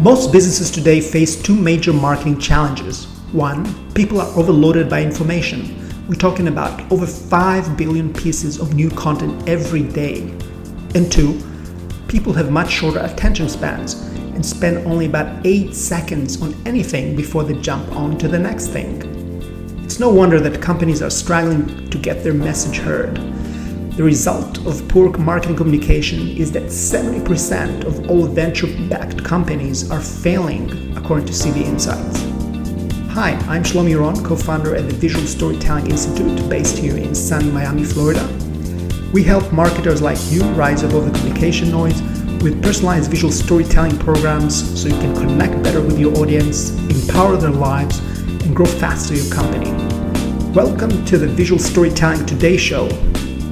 Most businesses today face two major marketing challenges. One, people are overloaded by information. We're talking about over 5 billion pieces of new content every day. And two, people have much shorter attention spans and spend only about 8 seconds on anything before they jump on to the next thing. It's no wonder that companies are struggling to get their message heard. The result of poor marketing communication is that 70% of all venture-backed companies are failing, according to CV Insights. Hi, I'm Shlomi Ron, co-founder at the Visual Storytelling Institute, based here in sunny Miami, Florida. We help marketers like you rise above the communication noise with personalized visual storytelling programs so you can connect better with your audience, empower their lives, and grow faster your company. Welcome to the Visual Storytelling Today Show.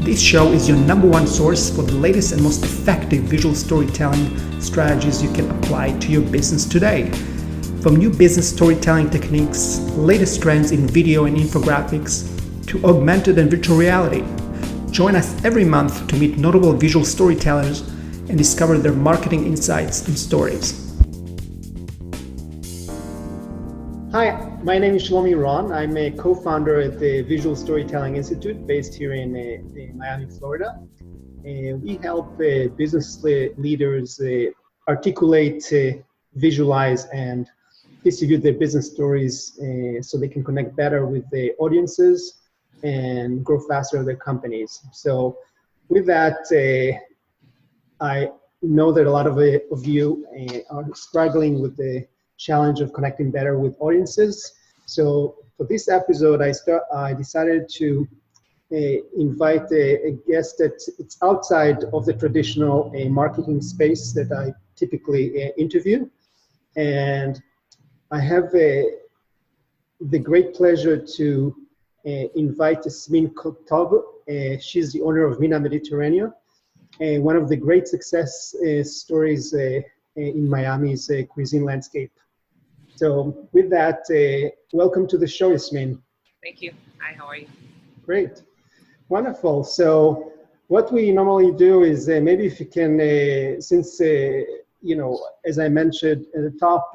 This show is your number one source for the latest and most effective visual storytelling strategies you can apply to your business today. From new business storytelling techniques, latest trends in video and infographics, to augmented and virtual reality. Join us every month to meet notable visual storytellers and discover their marketing insights and stories. Hi, my name is Shlomi Ron. I'm a co-founder at the Visual Storytelling Institute based here in Miami, Florida. We help business leaders articulate, visualize, and distribute their business stories so they can connect better with the audiences and grow faster in their companies. So with that, I know that a lot of you are struggling with the challenge of connecting better with audiences. So for this episode, I decided to invite a guest that it's outside of the traditional marketing space that I typically interview. And I have the great pleasure to invite Yasmine Kotb. She's the owner of Mina Mediterraneo. One of the great success stories in Miami's cuisine landscape. So with that, welcome to the show, Yasmine. Thank you. Hi, how are you? Great. Wonderful. So what we normally do is maybe if you can, since, as I mentioned at the top,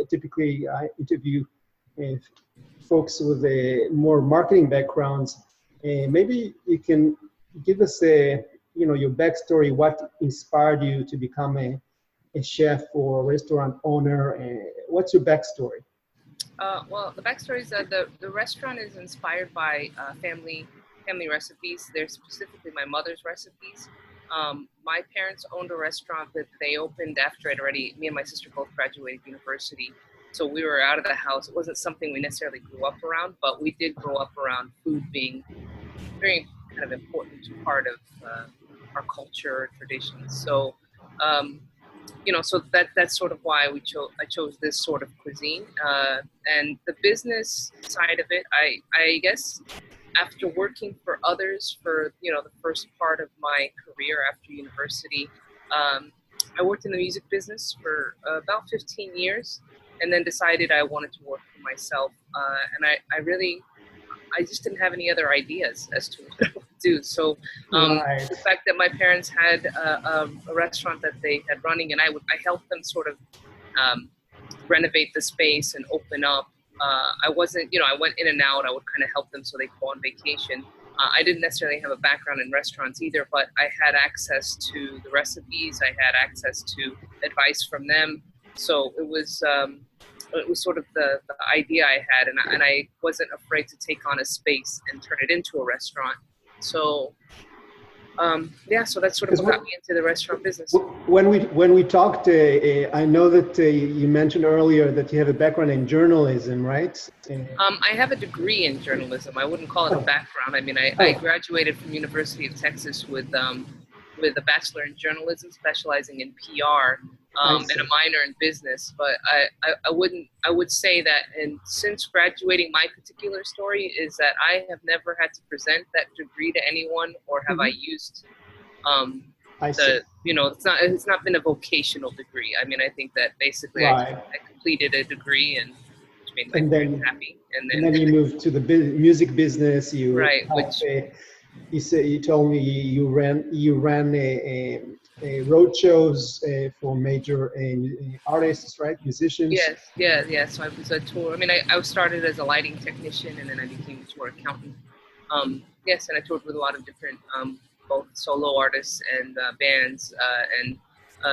typically I interview folks with more marketing backgrounds. Maybe you can give us your backstory, what inspired you to become a chef or restaurant owner? What's your backstory? Well, the backstory is that the restaurant is inspired by family recipes. They're specifically my mother's recipes. My parents owned a restaurant that they opened after me and my sister both graduated university. So we were out of the house. It wasn't something we necessarily grew up around, but we did grow up around food being a very kind of important part of our culture, traditions. So, so that's sort of why I chose this sort of cuisine. And the business side of it, I guess after working for others for, the first part of my career after university, I worked in the music business for about 15 years and then decided I wanted to work for myself. And I just didn't have any other ideas as to what to do. So Right. the fact that my parents had a restaurant that they had running, and I helped them sort of renovate the space and open up. I wasn't, I went in and out. I would kind of help them so they could go on vacation. I didn't necessarily have a background in restaurants either, but I had access to the recipes. I had access to advice from them. So it was sort of the idea I had, and I wasn't afraid to take on a space and turn it into a restaurant. So, so that's sort of what got me into the restaurant business. When we talked, I know that you mentioned earlier that you have a background in journalism, right? I have a degree in journalism. I wouldn't call it a background. I mean, I graduated from University of Texas with a bachelor in journalism, specializing in PR, and a minor in business. But I would say that, and since graduating, my particular story is that I have never had to present that degree to anyone, or have I used it's not been a vocational degree. I mean, I think that basically Right. I completed a degree and which made my parents happy. And then you moved to the music business. Right, helped, You told me you ran a road shows for major artists, right? Musicians. Yes, yeah, yeah. So I was a tour. I mean, I started as a lighting technician, and then I became a tour accountant. Yes, and I toured with a lot of different, both solo artists and bands, and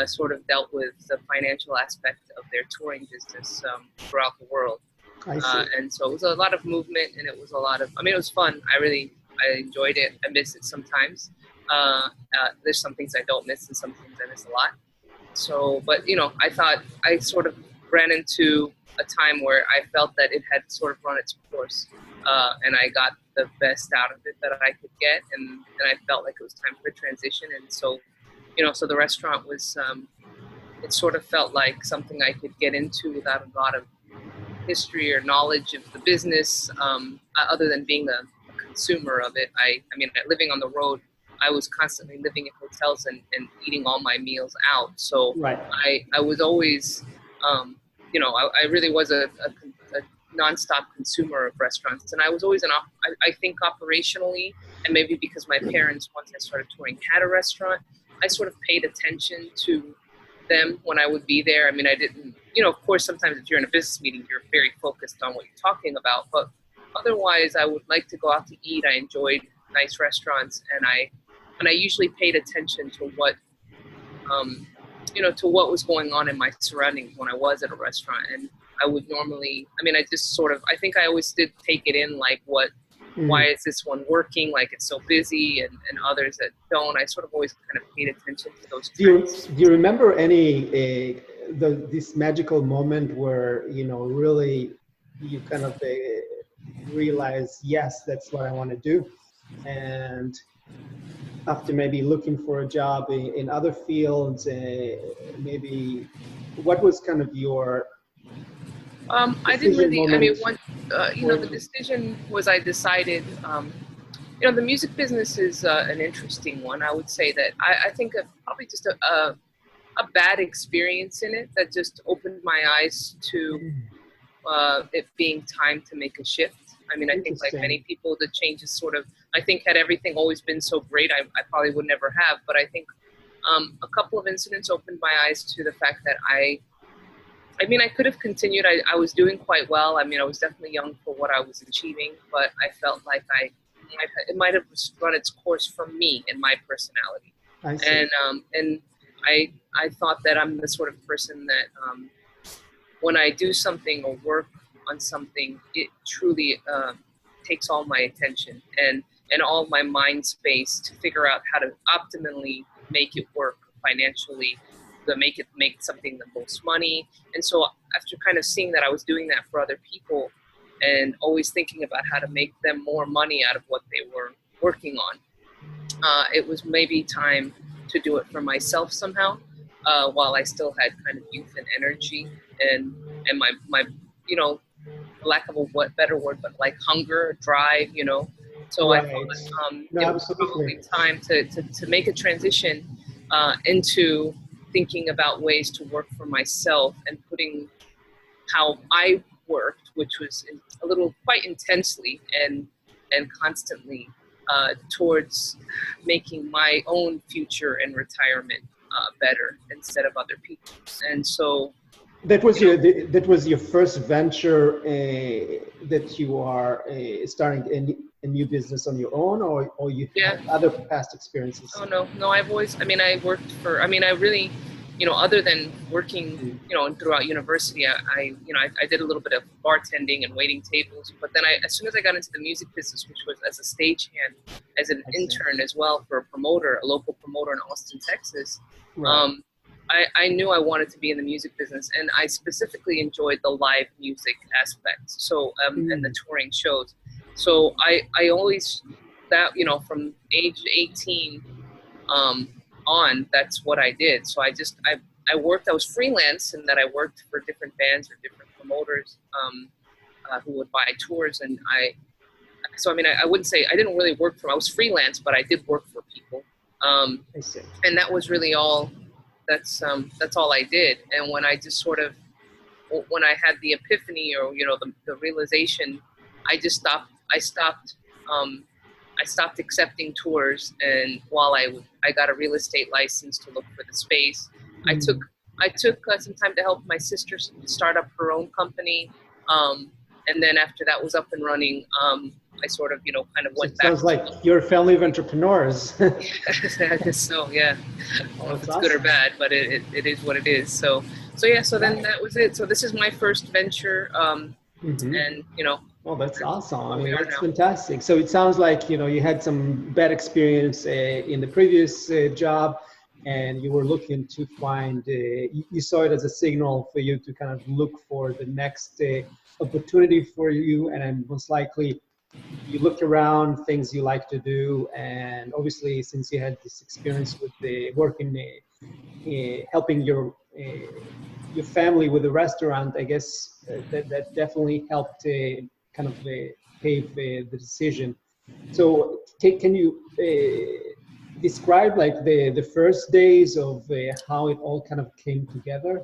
sort of dealt with the financial aspect of their touring business throughout the world. I see. And so it was a lot of movement, and it was a lot of. I mean, it was fun. I enjoyed it. I miss it sometimes. There's some things I don't miss, and some things I miss a lot. So, but I thought I sort of ran into a time where I felt that it had sort of run its course, and I got the best out of it that I could get, and I felt like it was time for a transition. And so, so the restaurant was, it sort of felt like something I could get into without a lot of history or knowledge of the business, other than being a consumer of it. I mean, living on the road, I was constantly living in hotels and eating all my meals out. So Right. I was always, I really was a nonstop consumer of restaurants. And I was always I think operationally, and maybe because my parents, once I started touring, had a restaurant, I sort of paid attention to them when I would be there. I mean, I didn't, of course, sometimes if you're in a business meeting, you're very focused on what you're talking about. But otherwise, I would like to go out to eat. I enjoyed nice restaurants, and I usually paid attention to what, to what was going on in my surroundings when I was at a restaurant. And I would normally, I just sort of, I think I always did take it in, like why is this one working? Like it's so busy, and others that don't. I sort of always kind of paid attention to those trends. Do you remember any this magical moment where really you kind of realize, yes, that's what I want to do, and after maybe looking for a job in other fields, maybe what was kind of your I didn't really. moment? I mean, the decision was I decided. The music business is an interesting one. I would say that I think probably just a bad experience in it that just opened my eyes to it being time to make a shift. I mean, I think like many people, the change is sort of, I think had everything always been so great, I probably would never have. But I think a couple of incidents opened my eyes to the fact that I could have continued. I was doing quite well. I mean, I was definitely young for what I was achieving, but I felt like it might have run its course for me and my personality. I see. And I thought that I'm the sort of person that when I do something or work on something, it truly takes all my attention and all my mind space to figure out how to optimally make it work financially, to make something the most money. And so after kind of seeing that I was doing that for other people and always thinking about how to make them more money out of what they were working on, it was maybe time to do it for myself somehow, while I still had kind of youth and energy and my lack of a better word, but like hunger, drive, So Right. I thought No, it was probably time to make a transition into thinking about ways to work for myself and putting how I worked, which was a little quite intensely and constantly towards making my own future and retirement better instead of other people. And so that was your first venture that you are starting a new business on your own, or you had other past experiences? Oh no, I've always, I worked for, I really, other than working, and throughout university, I did a little bit of bartending and waiting tables, but then as soon as I got into the music business, which was as a stagehand, as an intern as well for a local promoter in Austin, Texas, Right. I knew I wanted to be in the music business, and I specifically enjoyed the live music aspect. So, and the touring shows. So I always, from age 18, on, that's what I did. So I worked, I was freelance in that I worked for different bands or different promoters, who would buy tours. And I wouldn't say I didn't really work I was freelance, but I did work for people. I see. And that was really all, that's all I did. And when I just sort of, when I had the epiphany or, the realization, I stopped I stopped accepting tours, and while I got a real estate license to look for the space, I took some time to help my sister start up her own company, and then after that was up and running, I sort of kind of went it back. Sounds like you're a family of entrepreneurs. I guess so, yeah. I don't know if it's good or bad, but it is what it is. So yeah. So then that was it. So this is my first venture, and Oh, that's awesome. I mean, that's now. fantastic. So it sounds like, you had some bad experience in the previous job, and you were looking to find, you saw it as a signal for you to kind of look for the next opportunity for you. And then most likely you looked around things you like to do. And obviously, since you had this experience with the working, helping your family with the restaurant, I guess that definitely helped kind of pave the decision. So can you describe like the first days of how it all kind of came together?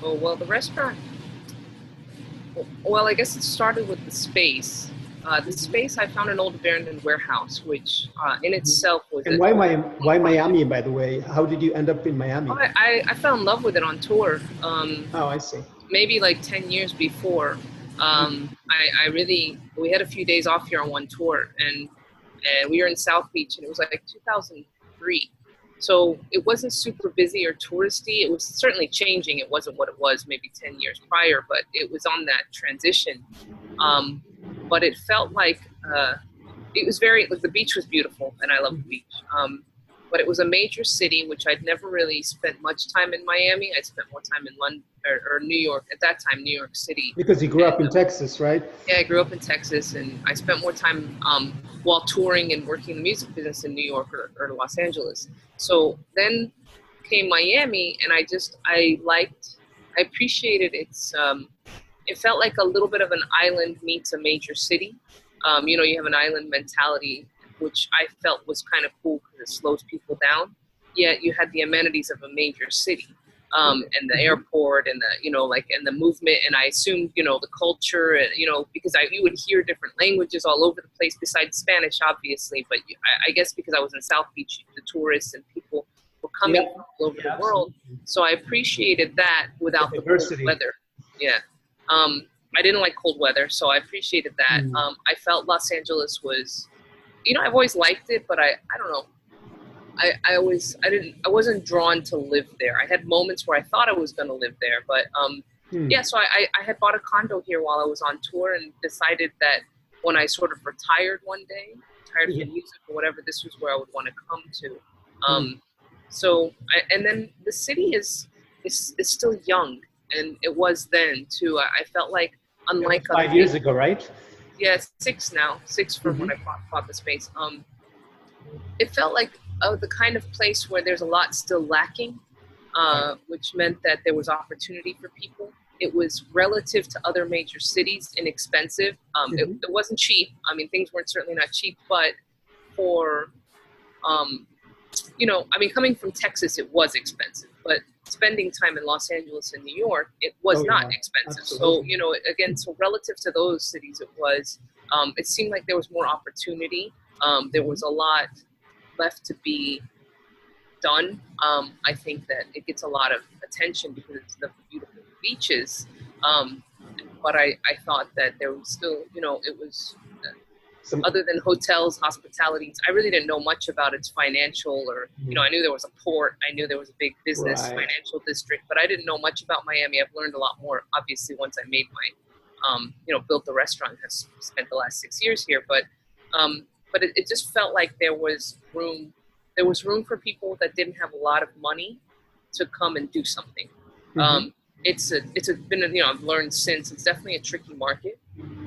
Oh, well, the restaurant, well, I guess it started with the space. The space, I found an old abandoned warehouse, which in itself was. And why Miami, by the way? How did you end up in Miami? Oh, I fell in love with it on tour. Oh, I see. Maybe like 10 years before. We had a few days off here on one tour, and we were in South Beach, and it was like 2003. So it wasn't super busy or touristy. It was certainly changing. It wasn't what it was maybe 10 years prior, but it was on that transition. But it felt like it was like the beach was beautiful, and I love the beach. But it was a major city, which I'd never really spent much time in Miami. I spent more time in London or New York, at that time, New York City. Because you grew up in Texas, right? Yeah, I grew up in Texas, and I spent more time while touring and working in the music business in New York or Los Angeles. So then came Miami, and I appreciated its, it felt like a little bit of an island meets a major city. You have an island mentality, which I felt was kind of cool because it slows people down. Yet you had the amenities of a major city, and the airport, and and the movement. And I assumed, the culture, and because you would hear different languages all over the place besides Spanish, obviously. But I guess because I was in South Beach, the tourists and people were coming from all over the world, so I appreciated that without the cold weather. Yeah. I didn't like cold weather, so I appreciated that. I felt Los Angeles was, I've always liked it, but I don't know. I wasn't drawn to live there. I had moments where I thought I was going to live there, but so I had bought a condo here while I was on tour, and decided that when I sort of retired one day, tired of the music or whatever, this was where I would want to come to. And then the city is still young, and it was then too. I felt like, unlike 5 years ago, right? Yeah, 6 now. 6 from when I bought the space. It felt like the kind of place where there's a lot still lacking, which meant that there was opportunity for people. It was relative to other major cities, inexpensive. It wasn't cheap. I mean, things weren't certainly not cheap, but for, coming from Texas, it was expensive. But spending time in Los Angeles and New York, it was not expensive. Absolutely. So, again, so relative to those cities, it seemed like there was more opportunity. There was a lot left to be done. I think that it gets a lot of attention because it's the beautiful beaches. But I thought that there was still, it was, other than hotels, hospitality, I really didn't know much about its financial or, I knew there was a port. I knew there was a big business financial district, but I didn't know much about Miami. I've learned a lot more, obviously, once I made my, built the restaurant. I've spent the last 6 years here, but it just felt like there was room for people that didn't have a lot of money to come and do something. It's been I've learned since it's definitely a tricky market.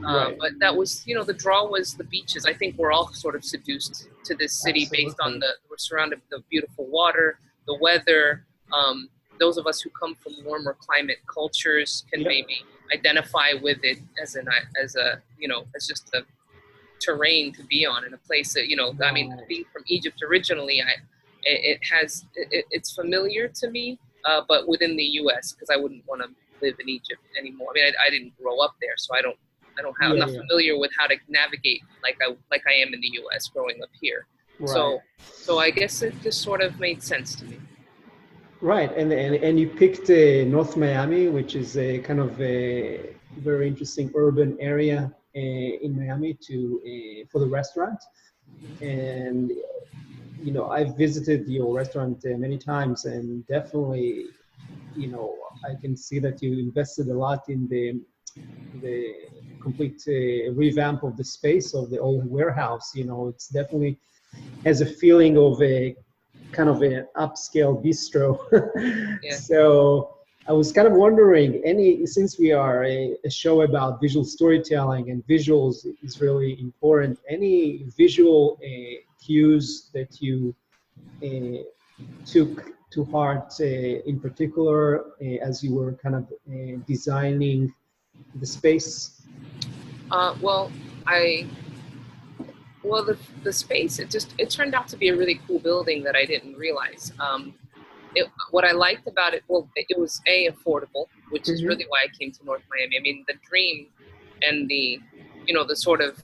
But that was, the draw was the beaches. I think we're all sort of seduced to this city based on we're surrounded with the beautiful water, the weather. Those of us who come from warmer climate cultures can maybe identify with it as just the terrain to be on, in a place that, being from Egypt originally, it's familiar to me, but within the U.S., because I wouldn't want to live in Egypt anymore. I mean, I didn't grow up there, so I don't I'm Yeah, not yeah. familiar with how to navigate like I am in the U.S. growing up here. Right. So I guess it just sort of made sense to me. Right, and you picked North Miami, which is a kind of a very interesting urban area in Miami to for the restaurant. And you know, I've visited your restaurant many times, and definitely, you know, I can see that you invested a lot in the complete revamp of the space of the old warehouse. You know, it's definitely has a feeling of a kind of an upscale bistro. Yeah. So I was kind of wondering, since we are a show about visual storytelling and visuals is really important, any visual cues that you took to heart in particular as you were kind of designing the space? Well, I well the space it turned out to be a really cool building that I didn't realize. What I liked about it, well, it was affordable, which is Mm-hmm. really why I came to North Miami. I mean, the dream and the sort of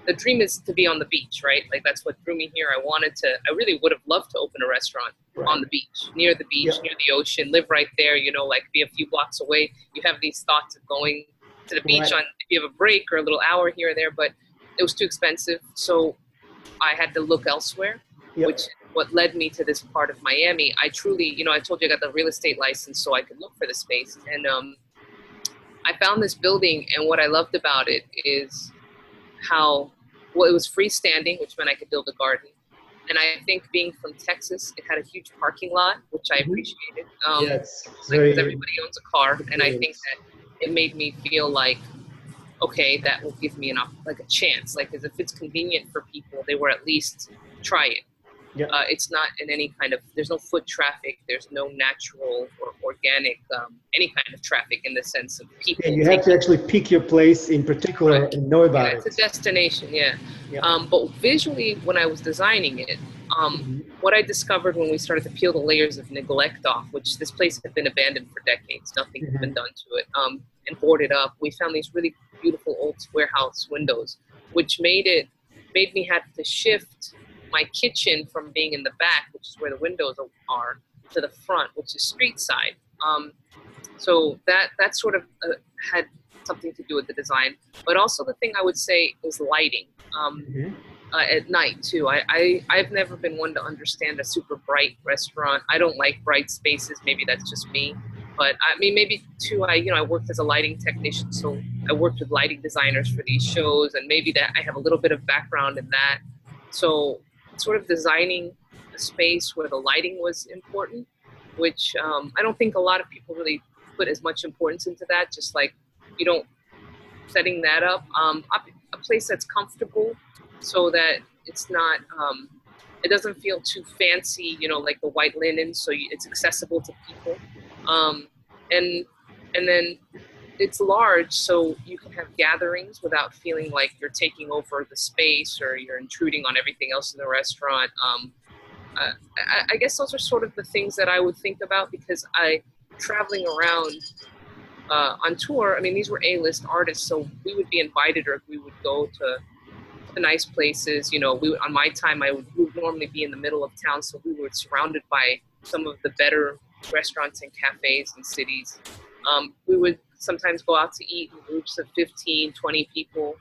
the dream is to be on the beach, right? Like that's what drew me here. I really would have loved to open a restaurant Right. on the beach, near the beach, Yep. near the ocean, live right there, like be a few blocks away. You have these thoughts of going to the beach Right. if you have a break or a little hour here or there, but it was too expensive. So I had to look elsewhere, Yep. which what led me to this part of Miami. I truly, I told you I got the real estate license so I could look for the space. And I found this building, and what I loved about it is how, well, it was freestanding, which meant I could build a garden. And I think being from Texas, it had a huge parking lot, which I appreciated. Yes. Because Very. everybody owns a car, and I think Yes. that it made me feel like, okay, that will give me a chance. Like, as if it's convenient for people, they will at least try it. Yeah. It's not in any kind of, there's no foot traffic, there's no natural or organic, any kind of traffic in the sense of people. Yeah, you have to actually pick your place in particular and know about it's it. a destination, yeah. Yeah. But visually, when I was designing it, what I discovered when we started to peel the layers of neglect off, which this place had been abandoned for decades, nothing had been done to it, and boarded up, we found these really beautiful old warehouse windows, which made me have to shift my kitchen from being in the back, which is where the windows are, to the front, which is street side. So that sort of had something to do with the design, but also the thing I would say is lighting. At night too. I've never been one to understand a super bright restaurant. I don't like bright spaces. Maybe that's just me. But I mean, maybe too, I worked as a lighting technician, so I worked with lighting designers for these shows, and maybe that I have a little bit of background in that. So sort of designing a space where the lighting was important, which I don't think a lot of people really put as much importance into that. Just like, setting that up, a place that's comfortable, so that it's not, it doesn't feel too fancy, like the white linen, so it's accessible to people, and then it's large, so you can have gatherings without feeling like you're taking over the space or you're intruding on everything else in the restaurant. I guess those are sort of the things that I would think about, because traveling around on tour, I mean, these were A-list artists, so we would be invited, or we would go to nice places. On my time, we would normally be in the middle of town, so we were surrounded by some of the better restaurants and cafes and cities. We would sometimes go out to eat in groups of 15, 20 people.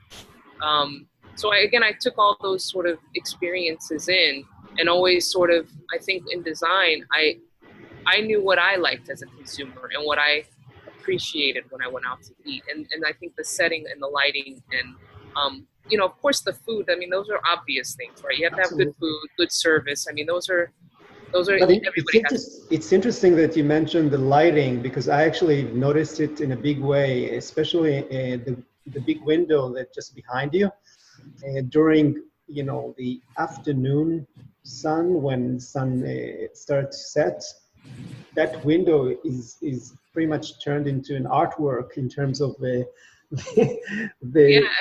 So I took all those sort of experiences in, and always sort of, I think in design, I knew what I liked as a consumer and what I appreciated when I went out to eat. And I think the setting and the lighting and, of course the food, I mean, those are obvious things, right? You have to have good food, good service. I mean, those are everybody has. It's interesting that you mentioned the lighting, because I actually noticed it in a big way, especially the big window that just behind you during the afternoon sun, when sun starts to set. That window is pretty much turned into an artwork in terms of the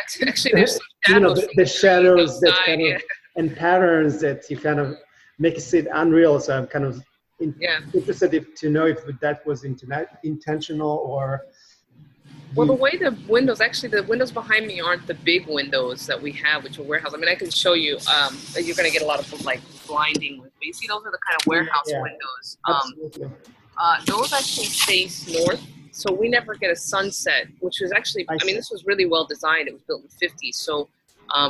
Actually, there's some shadows, the shadows that kind of and patterns that you kind of makes it unreal. So I'm kind of interested to know if that was intentional, or Well, the way the windows, actually, the windows behind me aren't the big windows that we have, which are warehouse. I mean, I can show you. You're going to get a lot of like blinding. But you see, those are the kind of warehouse windows. Absolutely. Those actually face north, so we never get a sunset, which was actually, I mean, this was really well designed. It was built in the 50s. So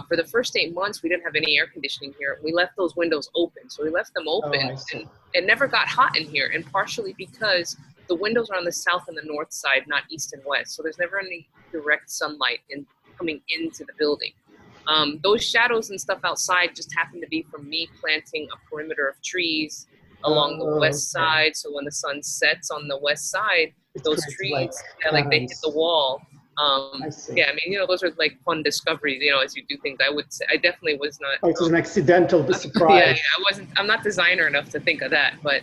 for the first 8 months, we didn't have any air conditioning here. We left those windows open. So we left them open, and it never got hot in here, and partially because the windows are on the south and the north side, not east and west. So there's never any direct sunlight coming into the building. Those shadows and stuff outside just happen to be from me planting a perimeter of trees along the west side. So when the sun sets on the west side, those trees, like they hit the wall. Yeah, I mean, those are like fun discoveries, as you do things. I would say I definitely was not. Oh, it was an accidental surprise. Yeah, I'm not designer enough to think of that, but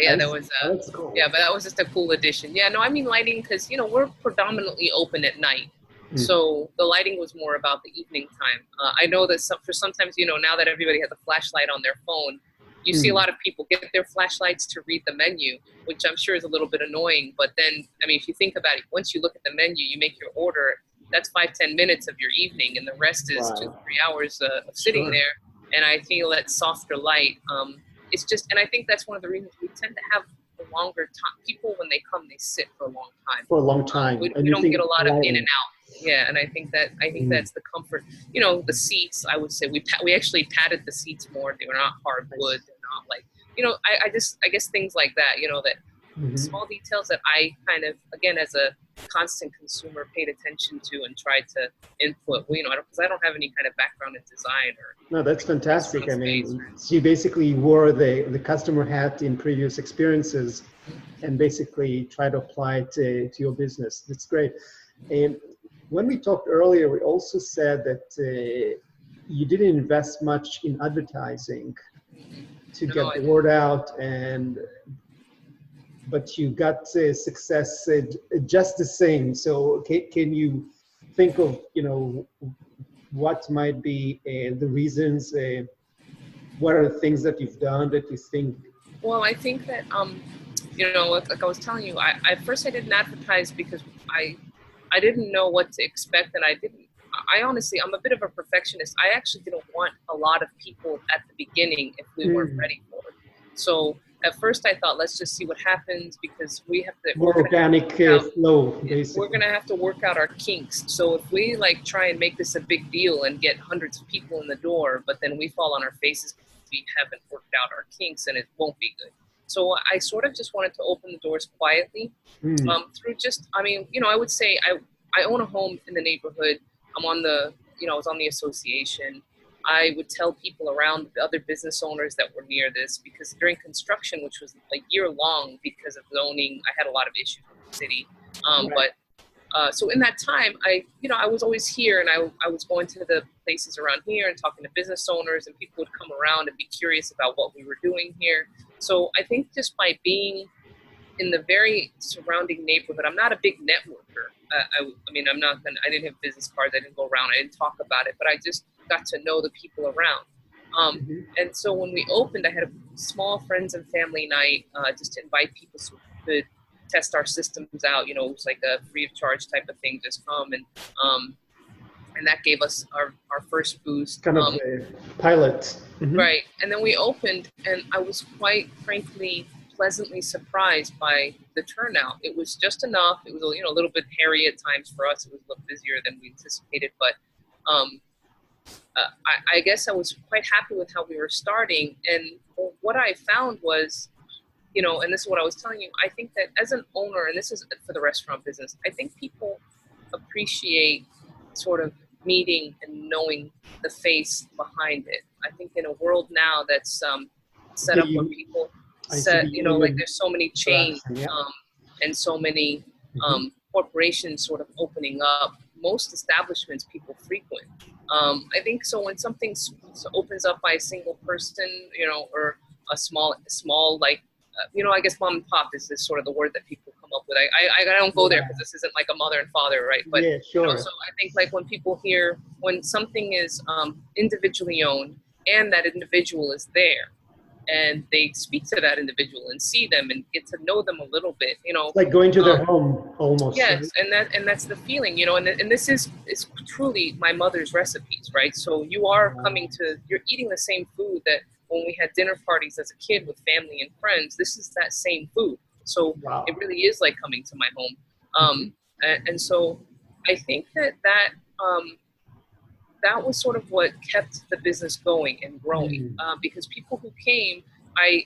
yeah, that was, cool. Yeah, but that was just a cool addition. Yeah, no, I mean lighting, because, we're predominantly open at night. So the lighting was more about the evening time. I know that for sometimes, now that everybody has a flashlight on their phone, you see a lot of people get their flashlights to read the menu, which I'm sure is a little bit annoying. But then, I mean, if you think about it, once you look at the menu, you make your order, that's 5-10 minutes of your evening, and the rest is 2-3 hours of sitting there. And I feel that softer light, it's just, and I think that's one of the reasons we tend to have a longer time. People, when they come, they sit for a long time. For a long time. We don't get a lot of in and out. Yeah, and I think that's the comfort. The seats, I would say we actually padded the seats more. They were not hardwood. They're not like, I guess things like that. That small details that I kind of, again, as a constant consumer, paid attention to and tried to input. Because I don't have any kind of background in design or. No, that's fantastic. I mean, so you basically wore the customer hat in previous experiences, and basically try to apply it to your business. That's great. And when we talked earlier, we also said that you didn't invest much in advertising to get the word out, but you got success just the same. So can you think of, what might be the reasons? What are the things that you've done that you think? Well, I think that, like I was telling you, I first didn't advertise because I didn't know what to expect, and I honestly, I'm a bit of a perfectionist. I actually didn't want a lot of people at the beginning if we weren't ready for it. So at first I thought, let's just see what happens, because we have to more organic flow. Basically, we're gonna have to work out our kinks. So if we try and make this a big deal and get hundreds of people in the door, but then we fall on our faces because we haven't worked out our kinks, and it won't be good. So I sort of just wanted to open the doors quietly through just, I would say I own a home in the neighborhood. I'm on I was on the association. I would tell people around, the other business owners that were near this, because during construction, which was a year long because of zoning, I had a lot of issues with the city. So in that time, I was always here, and I was going to the places around here and talking to business owners, and people would come around and be curious about what we were doing here. So I think just by being in the very surrounding neighborhood, I'm not a big networker. I didn't have business cards. I didn't go around. I didn't talk about it, but I just got to know the people around. And so when we opened, I had a small friends and family night, just to invite people so we could test our systems out. It was like a free of charge type of thing. Just come, and that gave us our first boost. Kind of a pilot. Right. And then we opened, and I was quite frankly pleasantly surprised by the turnout. It was just enough. It was a little bit hairy at times for us. It was a little busier than we anticipated, but I guess I was quite happy with how we were starting. And what I found was, and this is what I was telling you, I think that as an owner, and this is for the restaurant business, I think people appreciate sort of meeting and knowing the face behind it. I think in a world now that's set up where people there's so many chains and so many corporations sort of opening up. Most establishments people frequent. I think so when something opens up by a single person, or a small I guess mom and pop is sort of the word that people come up with. I don't go there because this isn't like a mother and father, right? But yeah, sure. So I think when people hear when something is individually owned and that individual is there, and they speak to that individual and see them and get to know them a little bit, It's like going to their home almost. Yes, Right? and that's the feeling, and this is truly my mother's recipes, right? So you are you're eating the same food that when we had dinner parties as a kid with family and friends. This is that same food, so Wow. it really is like coming to my home. And so I think that was sort of what kept the business going and growing, because people who came,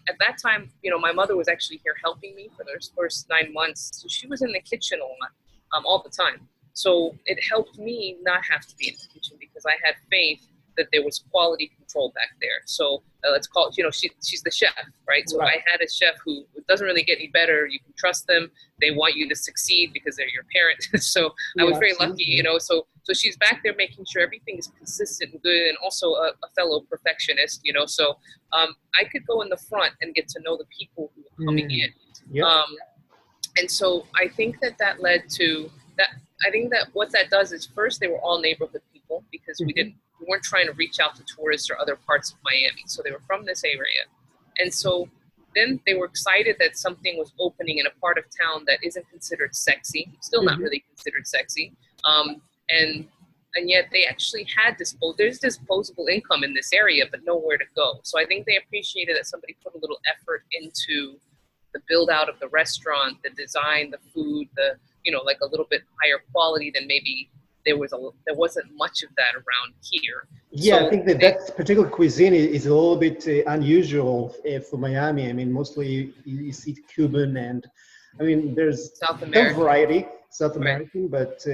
at that time, my mother was actually here helping me for those first 9 months. So she was in the kitchen a lot, all the time. So it helped me not have to be in the kitchen because I had faith that there was quality control back there. So let's call it, she's the chef, right? So I had a chef who doesn't really get any better. You can trust them. They want you to succeed because they're your parent. So I was very lucky, so she's back there making sure everything is consistent and good, and also a fellow perfectionist, so I could go in the front and get to know the people who were coming in. And so I think that led to that. I think that what that does is, first, they were all neighborhood people because we weren't trying to reach out to tourists or other parts of Miami. So they were from this area. And so then they were excited that something was opening in a part of town that isn't considered sexy, still not really considered sexy. And yet they actually had there's disposable income in this area, but nowhere to go. So I think they appreciated that somebody put a little effort into the build out of the restaurant, the design, the food, like a little bit higher quality than maybe there wasn't much of that around here. Yeah, so I think that particular cuisine is a little bit unusual for Miami. I mean, mostly you see Cuban, and I mean, there's South American variety, South American, but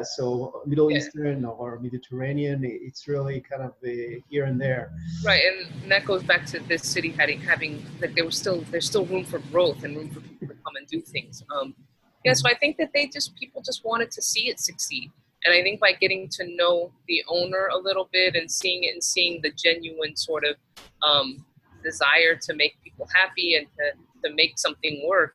so Middle Eastern or Mediterranean, it's really kind of here and there. Right, and that goes back to this city having like there's still room for growth and room for people to come and do things. So I think that people just wanted to see it succeed. And I think by getting to know the owner a little bit and seeing the genuine sort of desire to make people happy and to make something work,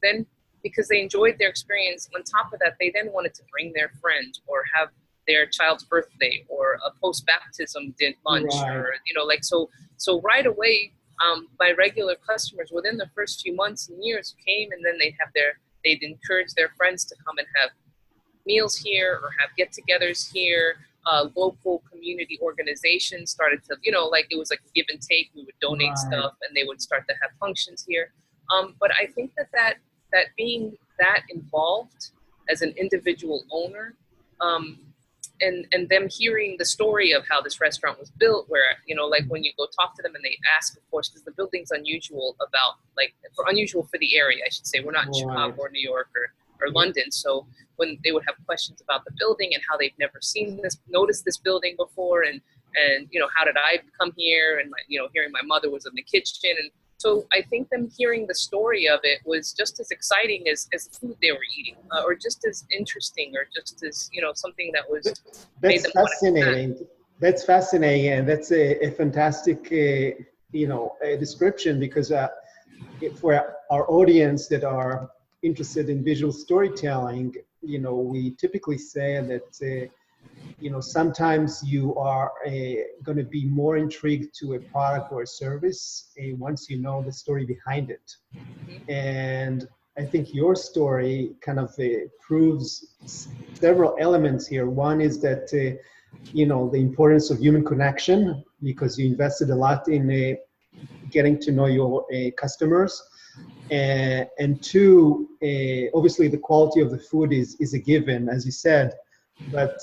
then because they enjoyed their experience, on top of that, they then wanted to bring their friends or have their child's birthday or a post-baptism lunch, or, so right away, my regular customers within the first few months and years came, and then they'd encourage their friends to come and have meals here or have get-togethers here. Local community organizations started to, it was like a give and take. We would donate stuff, and they would start to have functions here. But I think that being that involved as an individual owner, and them hearing the story of how this restaurant was built, where, like when you go talk to them and they ask, of course, because the building's unusual for the area, I should say. We're not in Chicago or New York or London. So when they would have questions about the building and how they've never noticed this building before, and how did I come here? And hearing my mother was in the kitchen. And so I think them hearing the story of it was just as exciting as the food they were eating, or just as interesting, or just as, something that was made them fascinating. That's fascinating, and that's a fantastic, description, because for our audience that are interested in visual storytelling, we typically say that sometimes you are going to be more intrigued to a product or a service once you know the story behind it. And I think your story kind of proves several elements here. One is that, the importance of human connection, because you invested a lot in getting to know your customers. And two, obviously the quality of the food is a given, as you said, but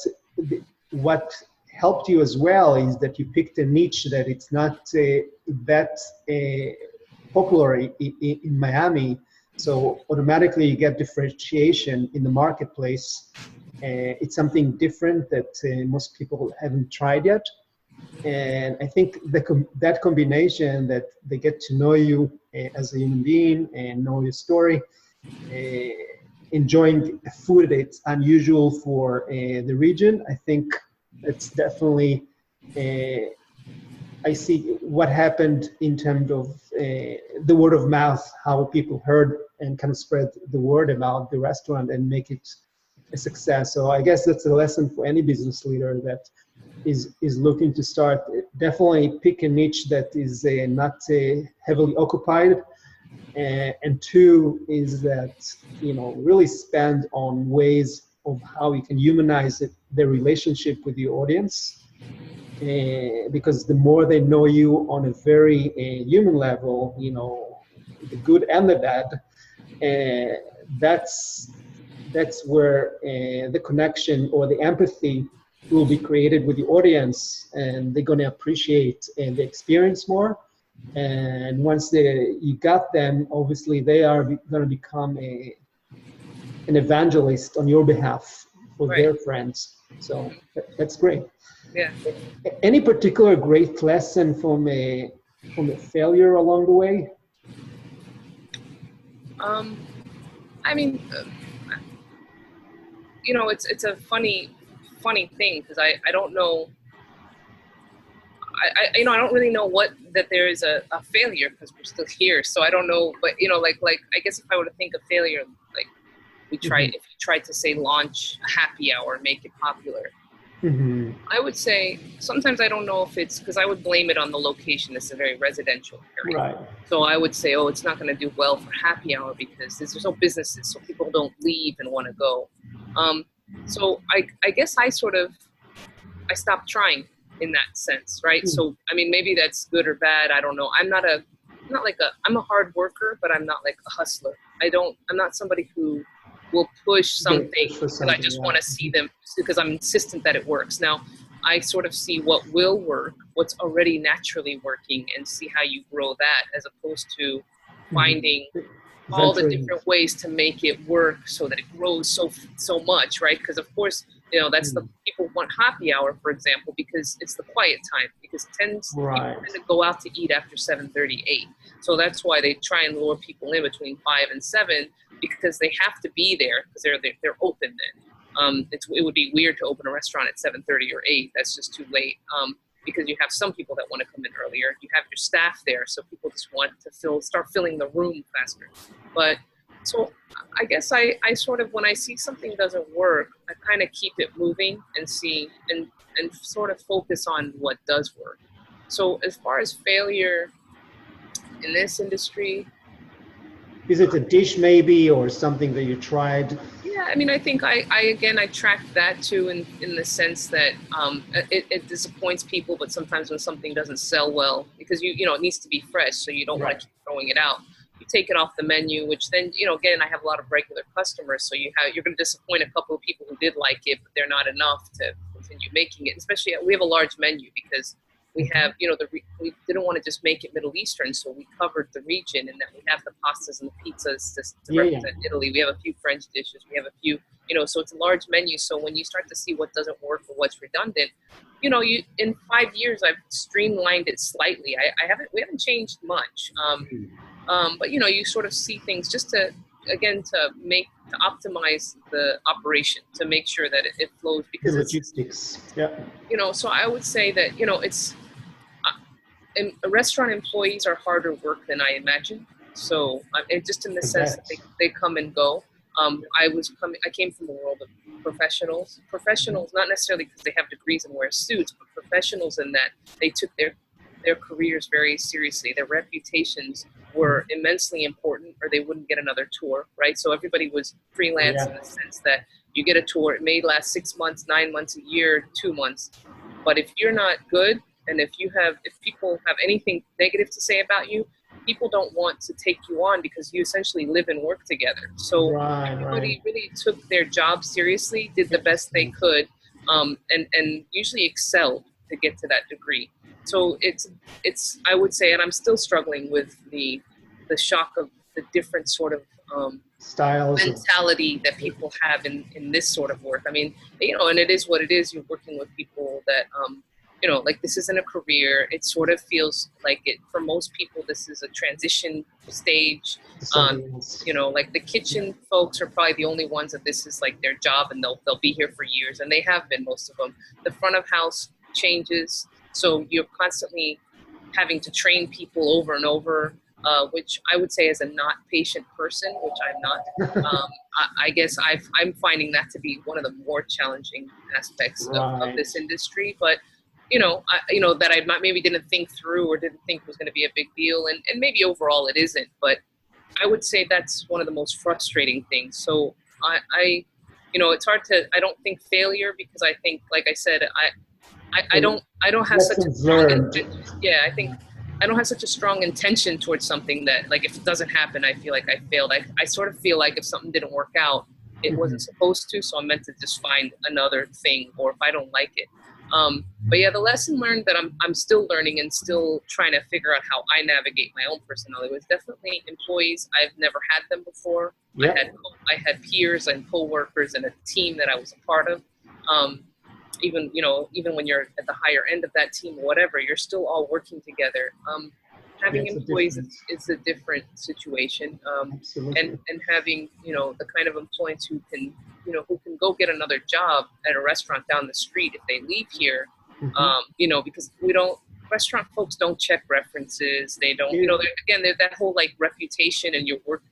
what helped you as well is that you picked a niche that it's not that popular in Miami. So automatically you get differentiation in the marketplace. It's something different that most people haven't tried yet. And I think that combination, that they get to know you as a human being and know your story, enjoying food that's unusual for the region, I think it's definitely, I see what happened in terms of the word of mouth, how people heard and kind of spread the word about the restaurant and make it a success. So I guess that's a lesson for any business leader that is looking to start definitely pick a niche that is not heavily occupied. And two is that, really spend on ways of how you can humanize the relationship with your audience. Because the more they know you on a very human level, the good and the bad, that's where the connection or the empathy will be created with the audience, and they're going to appreciate the experience more. And once you got them, obviously they are going to become an evangelist on your behalf for their friends. So that's great. Yeah. Any particular great lesson from a failure along the way? I mean, it's a funny thing, because I don't know. I don't really know that there is a failure, because we're still here. So I don't know, but like I guess if I were to think of failure, like if you tried to say launch a happy hour, make it popular, I would say sometimes I don't know if it's because I would blame it on the location. It's a very residential area. Right. So I would say, it's not going to do well for happy hour because there's no businesses, so people don't leave and want to go. So I guess I stopped trying in that sense, right? So I mean, maybe that's good or bad. I don't know. I'm a hard worker, but I'm not like a hustler. I'm not somebody who will push something because I just want to see them, because I'm insistent that it works. Now, I sort of see what will work, what's already naturally working, and see how you grow that, as opposed to finding all the different ways to make it work so that it grows so much, right? Because of course, that's the people want happy hour, for example, because it's the quiet time. Because people tend to go out to eat after 7:30, 8. So that's why they try and lure people in between 5 and 7, because they have to be there because they're open then. It would be weird to open a restaurant at 7:30 or 8. That's just too late. Because you have some people that want to come in earlier. You have your staff there, so people just want to start filling the room faster. But so I guess I sort of, when I see something doesn't work, I kind of keep it moving and see and sort of focus on what does work. So as far as failure in this industry, is it a dish maybe, or something that you tried? Yeah, I mean, I think I tracked that too, in the sense that it disappoints people, but sometimes when something doesn't sell well, because it needs to be fresh, so you don't want to keep throwing it out. You take it off the menu, which then again, I have a lot of regular customers, so you're going to disappoint a couple of people who did like it, but they're not enough to continue making it. Especially, we have a large menu because we have, we didn't want to just make it Middle Eastern, so we covered the region, and that we have the pastas and the pizzas to represent Italy. We have a few French dishes. We have a few, so it's a large menu. So when you start to see what doesn't work or what's redundant, in 5 years, I've streamlined it slightly. We haven't changed much. But you sort of see things just to optimize the operation, to make sure that it flows, because the logistics. So I would say that it's restaurant employees are harder work than I imagine. So just in the sense that they come and go. I came from the world of professionals, not necessarily because they have degrees and wear suits, but professionals in that they took their careers very seriously. Their reputations were immensely important, or they wouldn't get another tour, right? So everybody was freelance in the sense that you get a tour, it may last 6 months, 9 months, a year, 2 months. But if you're not good, and if people have anything negative to say about you, people don't want to take you on, because you essentially live and work together. So everybody really took their job seriously, did the best they could, and usually excelled to get to that degree. So it's I would say, and I'm still struggling with the shock of the different sort of styles, mentality that people have in this sort of work. I mean, and it is what it is. You're working with people that like, this isn't a career. It sort of feels like it, for most people, this is a transition stage. Like the kitchen folks are probably the only ones that this is like their job, and they'll be here for years, and they have been, most of them. The front of house changes. So you're constantly having to train people over and over, which I would say, as a not patient person, which I'm not, I guess I'm finding that to be one of the more challenging aspects of this industry. But that I maybe didn't think through or didn't think was going to be a big deal. And maybe overall it isn't, but I would say that's one of the most frustrating things. So it's hard I don't think failure, because I think, like I said, I don't have such a Lessons strong learned. intention. Yeah, I think I don't have such a strong intention towards something that, like, if it doesn't happen, I feel like I failed. I sort of feel like if something didn't work out, it wasn't supposed to, so I'm meant to just find another thing, or if I don't like it. But yeah, the lesson learned that I'm still learning and still trying to figure out how I navigate my own personality was definitely employees. I've never had them before. Yep. I had peers and coworkers and a team that I was a part of. Even when you're at the higher end of that team or whatever, you're still all working together. Having employees is a different situation. And having, the kind of employees who can go get another job at a restaurant down the street if they leave here, because restaurant folks don't check references. They don't, they're that whole like reputation and your work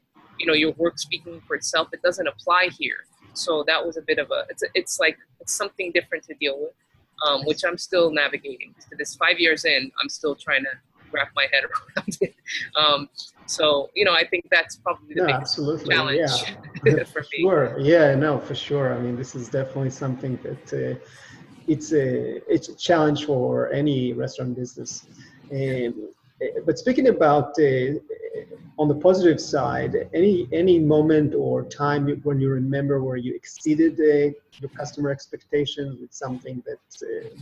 speaking for itself. It doesn't apply here. So that was a bit of it's something different to deal with, which I'm still navigating. To this 5 years in, I'm still trying to wrap my head around it. So, I think that's probably the biggest challenge for me. Sure. Yeah, no, for sure. I mean, this is definitely something that it's a challenge for any restaurant business. But speaking about on the positive side, any moment or time when you remember where you exceeded your customer expectations with something that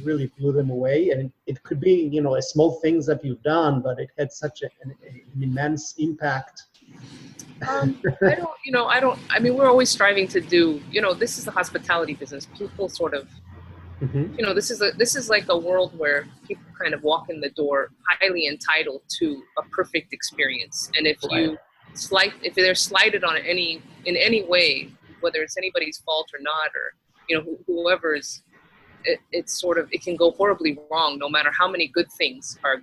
really blew them away, and it could be a small things that you've done, but it had such an immense impact. I mean, we're always striving to do. This is the hospitality business. People sort of. This is like a world where people kind of walk in the door highly entitled to a perfect experience, and if they're slighted on in any way, whether it's anybody's fault or not, or whoever's, it can go horribly wrong. No matter how many good things are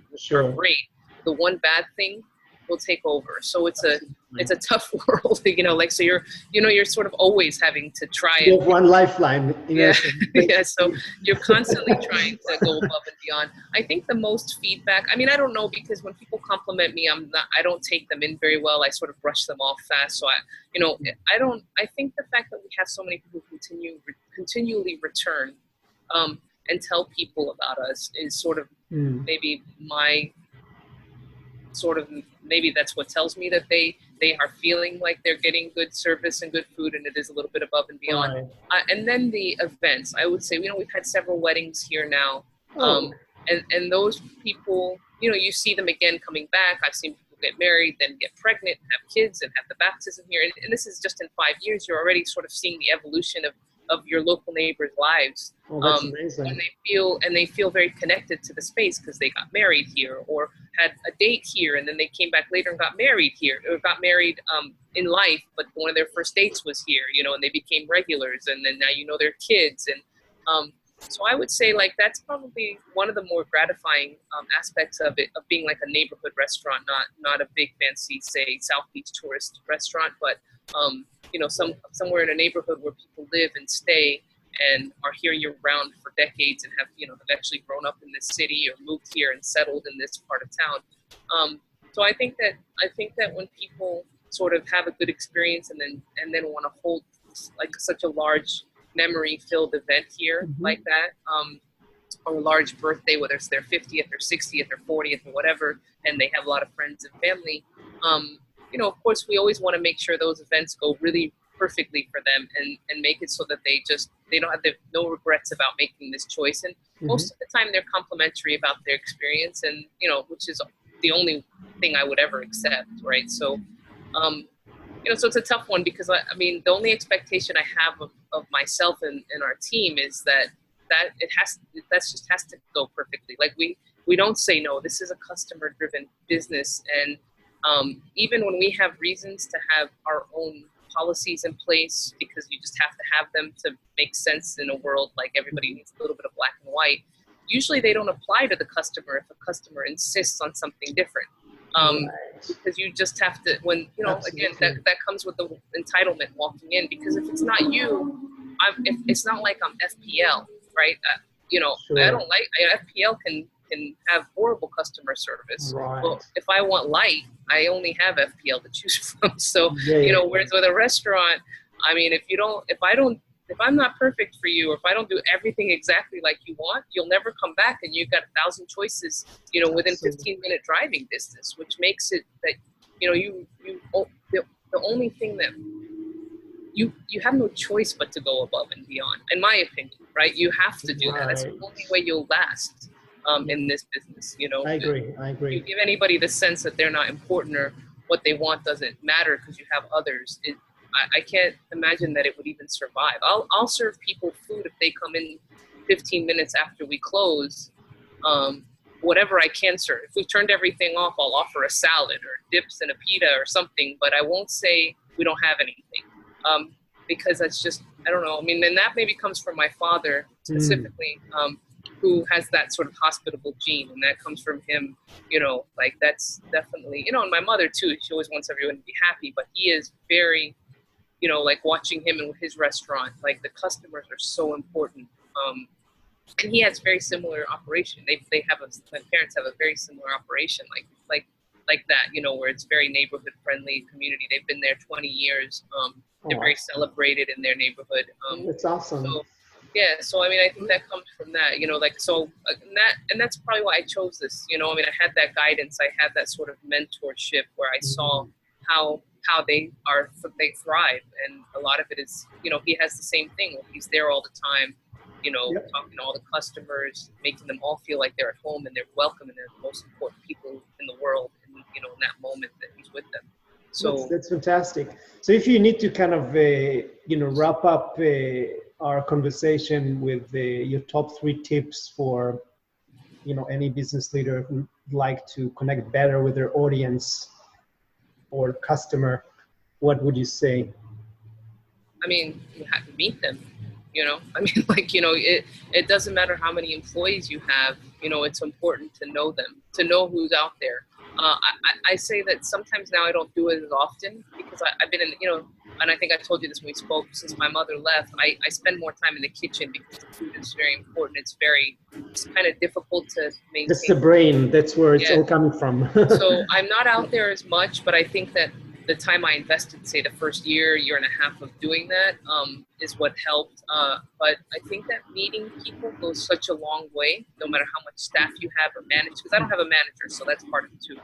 great, the one bad thing will take over. So it's a tough world, so you're sort of always having to try you have one lifeline. Yeah. So you're constantly trying to go above and beyond. I think the most feedback, I mean, I don't know, because when people compliment me, I don't take them in very well. I sort of brush them off fast. So I think the fact that we have so many people who continually return, and tell people about us is sort of maybe maybe that's what tells me that they are feeling like they're getting good service and good food, and it is a little bit above and beyond. Right. And then the events, I would say, we've had several weddings here now. And those people, you see them again coming back. I've seen people get married, then get pregnant, and have kids, and have the baptism here. And this is just in 5 years. You're already sort of seeing the evolution of your local neighbors' lives. That's amazing. And they feel very connected to the space because they got married here, or had a date here, and then they came back later and got married here, or got married in life, but one of their first dates was here, and they became regulars, and then now their kids. And so I would say, like, that's probably one of the more gratifying aspects of it, of being like a neighborhood restaurant, not a big fancy, say, South Beach tourist restaurant, but somewhere in a neighborhood where people live and stay and are here year round for decades, and have actually grown up in this city or moved here and settled in this part of town. So I think that when people sort of have a good experience and then want to hold like such a large memory-filled event here like that, or a large birthday, whether it's their 50th or 60th or 40th or whatever, and they have a lot of friends and family, of course, we always want to make sure those events go really perfectly for them and make it so that they don't have no regrets about making this choice. And most of the time they're complimentary about their experience, and which is the only thing I would ever accept, right? So so it's a tough one, because I mean, the only expectation I have of myself and our team is that just has to go perfectly. Like we don't say no. This is a customer driven business, and even when we have reasons to have our own policies in place, because you just have to have them to make sense in a world like everybody needs a little bit of black and white, usually they don't apply to the customer if a customer insists on something different. Because you just have to, when again, that comes with the entitlement walking in, because if it's not you, if it's not like I'm FPL, right? I Sure. don't like FPL can have horrible customer service. Right. Well, if I want light, I only have FPL to choose from. So, Yeah. whereas with a restaurant, I mean, if I'm not perfect for you, or if I don't do everything exactly like you want, you'll never come back, and you've got 1,000 choices, within Absolutely. 15-minute driving distance, which makes it that, the only thing that you have no choice but to go above and beyond, in my opinion, right? You have to do that. That's the only way you'll last in this business. I agree. You give anybody the sense that they're not important, or what they want doesn't matter because you have others. I can't imagine that it would even survive. I'll serve people food if they come in 15 minutes after we close. Whatever I can serve. If we've turned everything off, I'll offer a salad or dips and a pita or something, but I won't say we don't have anything. Because that's just, I don't know. I mean, and that maybe comes from my father specifically, who has that sort of hospitable gene, and that comes from him, like that's definitely, and my mother too, she always wants everyone to be happy, but he is very, like watching him in his restaurant, like the customers are so important. And he has very similar operation. My parents have a very similar operation, like that, where it's very neighborhood friendly community. They've been there 20 years. They're very celebrated in their neighborhood. That's awesome. So I mean, I think that comes from that, and that's probably why I chose this. I mean, I had that guidance, I had that sort of mentorship where I saw how they thrive, and a lot of it is, he has the same thing. He's there all the time, talking to all the customers, making them all feel like they're at home and they're welcome and they're the most important people in the world, and in that moment that he's with them. So that's fantastic. So if you need to kind of wrap up our conversation with your top 3 tips for any business leader who would like to connect better with their audience or customer, what would you say? I mean, you have to meet them. I mean, it doesn't matter how many employees you have, it's important to know them, to know who's out there. I say that sometimes now I don't do it as often because I've been in, and I think I told you this when we spoke, since my mother left, I spend more time in the kitchen because the food is very important. It's kind of difficult to maintain. That's the brain. That's where it's all coming from. So I'm not out there as much, but I think that the time I invested, say the first year and a half of doing that, is what helped. But I think that meeting people goes such a long way, no matter how much staff you have or manage, because I don't have a manager, so that's part of it too.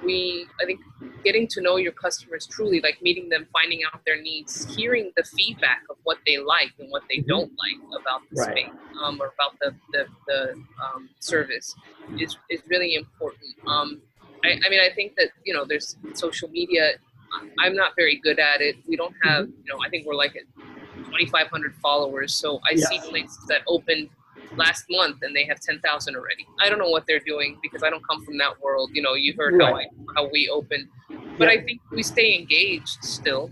I think getting to know your customers truly, like meeting them, finding out their needs, hearing the feedback of what they like and what they don't like about the space, or about the service is really important. I mean, I think that, there's social media. I'm not very good at it. We don't have, I think we're like at 2,500 followers. So I see places that opened last month and they have 10,000 already. I don't know what they're doing because I don't come from that world. You heard how we open, but I think we stay engaged still.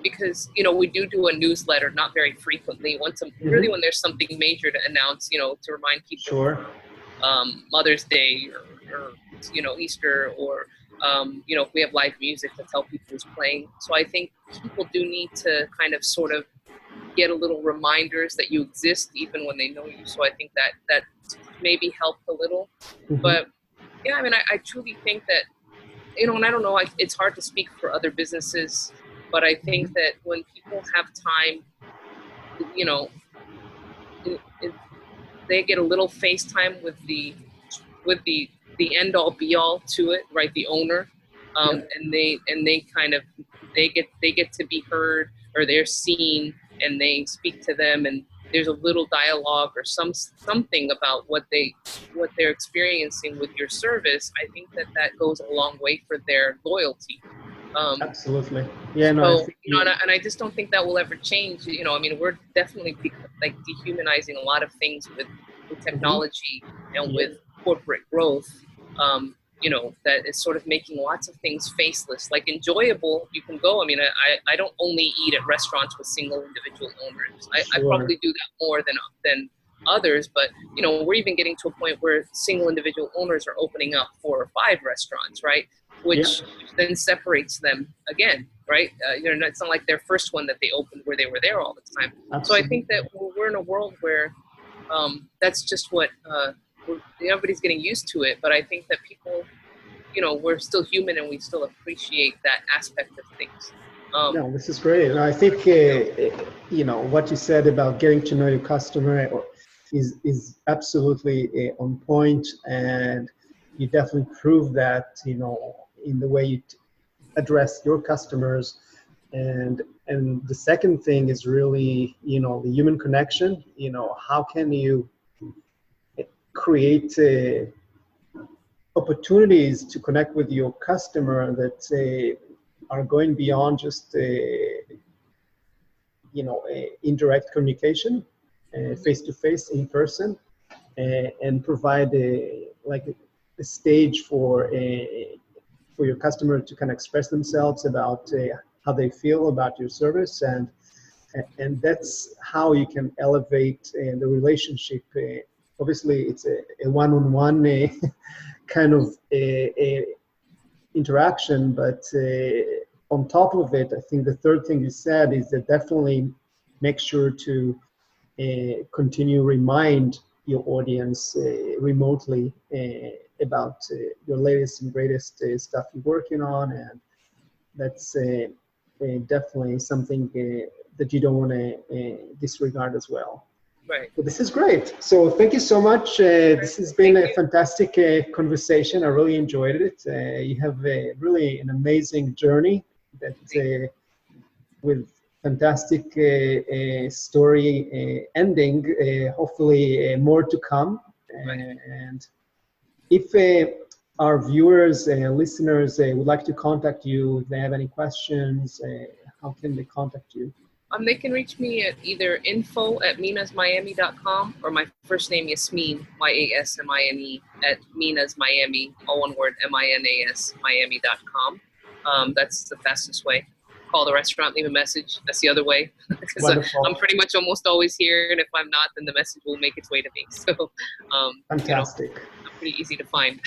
Because we do a newsletter, not very frequently. Really when there's something major to announce, to remind people. Sure. Mother's Day or Easter, or if we have live music to tell people who's playing. So I think people do need to kind of sort of get a little reminders that you exist even when they know you. So I think that maybe helped a little. But yeah, I mean, I truly think that, and I don't know, it's hard to speak for other businesses, but I think that when people have time, they get a little FaceTime with the end all be all to it, right? The owner, and they kind of they get to be heard, or they're seen, and they speak to them, and there's a little dialogue or something about what they're experiencing with your service. I think that goes a long way for their loyalty. Absolutely. Yeah. No. So, and I just don't think that will ever change. I mean, we're definitely like dehumanizing a lot of things with technology and with corporate growth. That is sort of making lots of things faceless, like enjoyable. You can go. I mean, I don't only eat at restaurants with single individual owners. I probably do that more than others, but we're even getting to a point where single individual owners are opening up 4 or 5 restaurants, right? Which then separates them again. right? It's not like their first one that they opened where they were there all the time. Absolutely. So I think that we're in a world where that's just what everybody's getting used to it. But I think that people, we're still human and we still appreciate that aspect of things. No, this is great. And I think, what you said about getting to know your customer is absolutely on point. And you definitely prove that, in the way you address your customers. And the second thing is really, the human connection. How can you create opportunities to connect with your customer that are going beyond just indirect communication, face-to-face, in person, and provide a stage for your customer to kind of express themselves about how they feel about your service, and that's how you can elevate the relationship. Obviously, it's a one-on-one kind of interaction, but on top of it, I think the third thing you said is that definitely make sure to continue remind your audience remotely about your latest and greatest stuff you're working on, and that's definitely something that you don't want to disregard as well. Right. So this is great. So thank you so much. This has been a fantastic conversation. I really enjoyed it. You have really an amazing journey that with fantastic story ending, hopefully more to come. Right. And if our viewers and listeners would like to contact you, if they have any questions, how can they contact you? They can reach me at either info@minasmiami.com or my first name, Yasmine, Yasmine, at minasmiami, all one word, MINAS, Miami.com. That's the fastest way. Call the restaurant, leave a message. That's the other way. Because I'm pretty much almost always here, and if I'm not, then the message will make its way to me. So, fantastic. I'm pretty easy to find.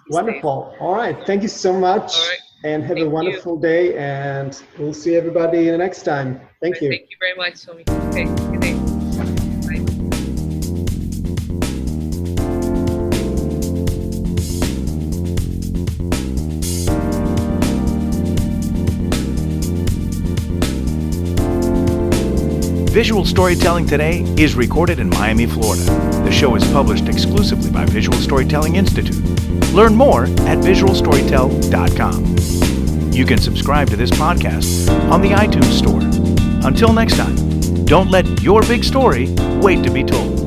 Wonderful. Days. All right. Thank you so much. All right. And have a wonderful day, and we'll see everybody the next time. Thank you. Thank you very much, Somi. Okay, good day. Bye. Visual Storytelling Today is recorded in Miami, Florida. The show is published exclusively by Visual Storytelling Institute. Learn more at visualstorytell.com. You can subscribe to this podcast on the iTunes Store. Until next time, don't let your big story wait to be told.